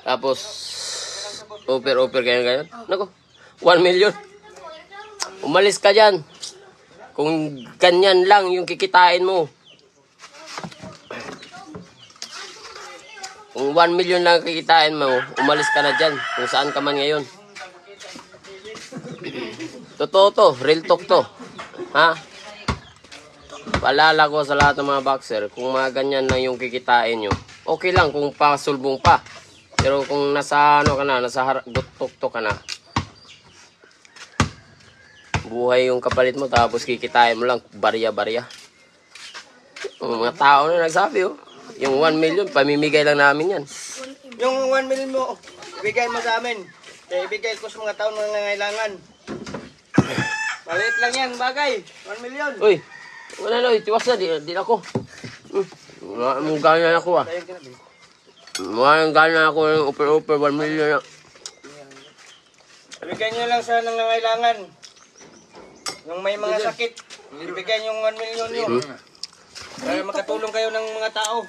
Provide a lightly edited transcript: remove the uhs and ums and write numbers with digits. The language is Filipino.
Tapos, offer kayo ngayon. Naku, 1 million. Umalis ka dyan. Kung ganyan lang yung kikitain mo. Kung 1 million lang kikitain mo, umalis ka na dyan. Kung saan ka man ngayon. Totoo to, real talk to. Ha? Paalala ko sa lahat ng mga boxer, kung mga ganyan lang yung kikitain nyo, okay lang kung pasulbong pa. Pero kung nasa ano ka na, nasa tuktok ka na, buhay yung kapalit mo tapos kikitain mo lang barya-barya. Mga tao na nagsabi yung 1 million, pamimigay lang namin yan. Yung 1 million mo, ibigay mo sa amin. Kaya ibigay ko sa mga tao na nangangailangan. Maliit lang yan, bagay. 1 million. Uy, wala na, tiwas na, di ako. Mung ganyan ako ah. Mukhang gana ako ng offer 1 million na. Ibigay nyo lang sa nangangailangan. Yung may mga sakit, ibigay nyo yung 1 million nyo. Para makatulong kayo ng mga tao.